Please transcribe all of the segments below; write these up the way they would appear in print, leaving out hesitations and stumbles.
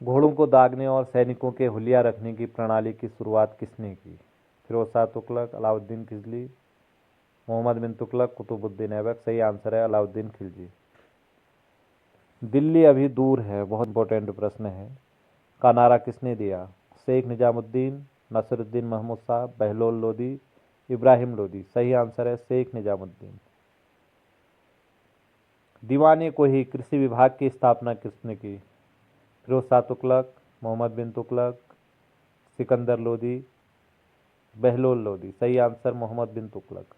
घोड़ों को दागने और सैनिकों के हुलिया रखने की प्रणाली की शुरुआत किसने की? फिरोज शाह तुगलक, अलाउद्दीन खिलजी, मोहम्मद बिन तुगलक, कुतुबुद्दीन ऐबक। सही आंसर है अलाउद्दीन खिलजी। दिल्ली अभी दूर है, बहुत इंपॉर्टेंट प्रश्न है, का नारा किसने दिया? शेख निजामुद्दीन, नसरुद्दीन महमूद शाह, बहलोल लोदी, इब्राहिम लोदी। सही आंसर है शेख निजामुद्दीन। दीवाने को ही कृषि विभाग की स्थापना किसने की? फिरोज शाह तुगलक, मोहम्मद बिन तुगलक, सिकंदर लोदी, बहलोल लोदी। सही आंसर मोहम्मद बिन तुगलक।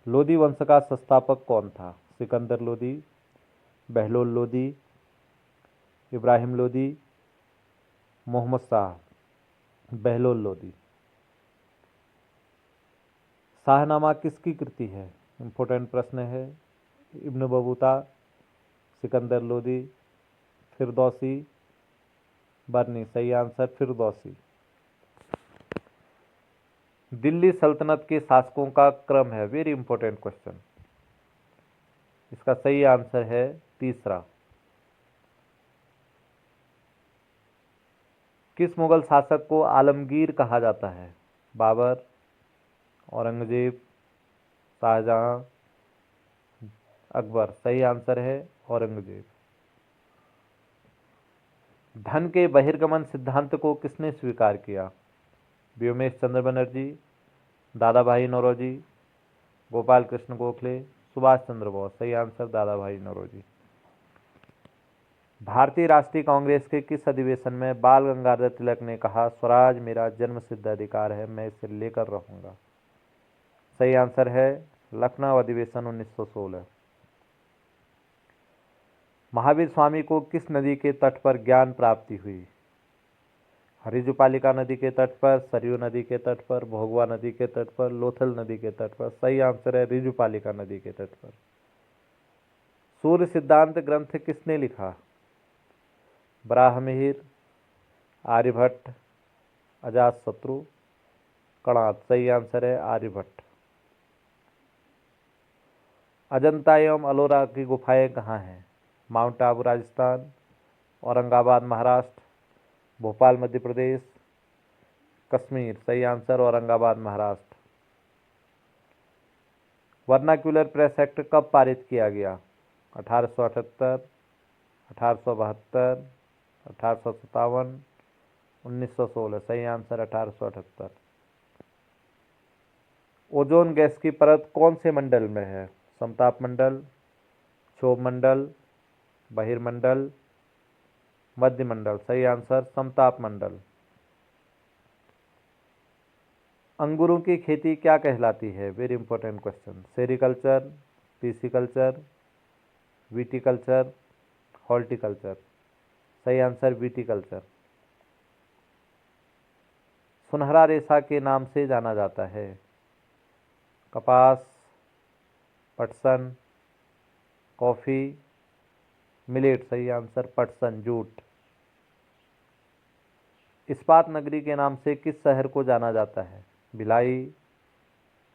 लोदी वंश का संस्थापक कौन था? सिकंदर लोदी, बहलोल लोदी, इब्राहिम लोदी, मोहम्मद शाह, बहलोल लोदी। शाहनामा किसकी कृति है? इंपॉर्टेंट प्रश्न है। इब्न बतूता, सिकंदर लोदी, फिरदौसी, बर्नी। सही आंसर फिरदौसी। दिल्ली सल्तनत के शासकों का क्रम है, वेरी इंपॉर्टेंट क्वेश्चन। इसका सही आंसर है तीसरा। किस मुगल शासक को आलमगीर कहा जाता है? बाबर, औरंगजेब, शाहजहां, अकबर। सही आंसर है औरंगजेब। धन के बहिर्गमन सिद्धांत को किसने स्वीकार किया? व्योमेश चंद्र बनर्जी, दादा भाई नौरोजी, गोपाल कृष्ण गोखले, सुभाष चंद्र बोस। सही आंसर दादा भाई नौरोजी। भारतीय राष्ट्रीय कांग्रेस के किस अधिवेशन में बाल गंगाधर तिलक ने कहा, स्वराज मेरा जन्मसिद्ध अधिकार है, मैं इसे लेकर रहूंगा? सही आंसर है लखनऊ अधिवेशन 1916। महावीर स्वामी को किस नदी के तट पर ज्ञान प्राप्ति हुई? हरिजुपालिका नदी के तट पर, सरयू नदी के तट पर, भोगवा नदी के तट पर, लोथल नदी के तट पर। सही आंसर है रिजुपालिका नदी के तट पर। सूर्य सिद्धांत ग्रंथ किसने लिखा? ब्राह्महिर, आर्यभट्ट, अजातशत्रु, कणाद। सही आंसर है आर्यभट्ट। अजंता एवं अलोरा की गुफाएं कहाँ हैं? माउंट आबू राजस्थान, औरंगाबाद महाराष्ट्र, भोपाल मध्य प्रदेश, कश्मीर। सही answer Aurangabad Maharashtra. Vernacular press act कब पारित किया गया? 1878, 1872, 1857, 1916। सही आंसर 1878। ओजोन गैस की परत कौन से मंडल में है? समताप मंडल, क्षोभ मंडल, बहिर्मंडल, मध्य मंडल। सही आंसर समताप मंडल। अंगूरों की खेती क्या कहलाती है? Very important question. Sericulture, pisciculture, viticulture, horticulture. सही आंसर विटिकल्चर। सुनहरा रेशा के नाम से जाना जाता है? कपास, पटसन, कॉफी, मिलेट। सही आंसर पटसन, जूट। इस्पात नगरी के नाम से किस शहर को जाना जाता है? भिलाई,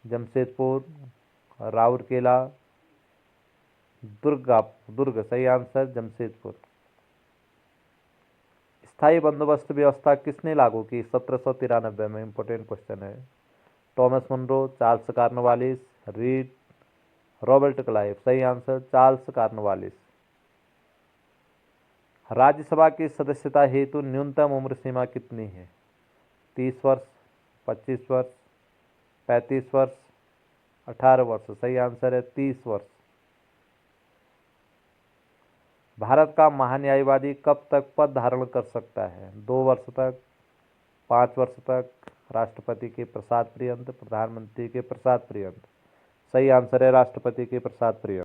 जमशेदपुर, राउरकेला, दुर्ग। सही आंसर जमशेदपुर। स्थायी बंदोबस्त व्यवस्था किसने लागू की 1793 में? इंपॉर्टेंट क्वेश्चन है। Thomas Munro, Charles Cornwallis, Read, Robert Clive. सही आंसर चार्ल्स कॉर्नवालिस। राज्यसभा की सदस्यता हेतु न्यूनतम उम्र सीमा कितनी है? 30 वर्ष, 25 वर्ष, 35 वर्ष, 18 वर्ष। सही आंसर है 30 वर्ष। भारत का महान्यायवादी कब तक पद धारण कर सकता है? 2 वर्ष तक, 5 वर्ष तक, राष्ट्रपति के प्रसाद पर्यंत, प्रधानमंत्री के प्रसाद पर्यंत। सही आंसर है राष्ट्रपति के प्रसाद पर्यंत।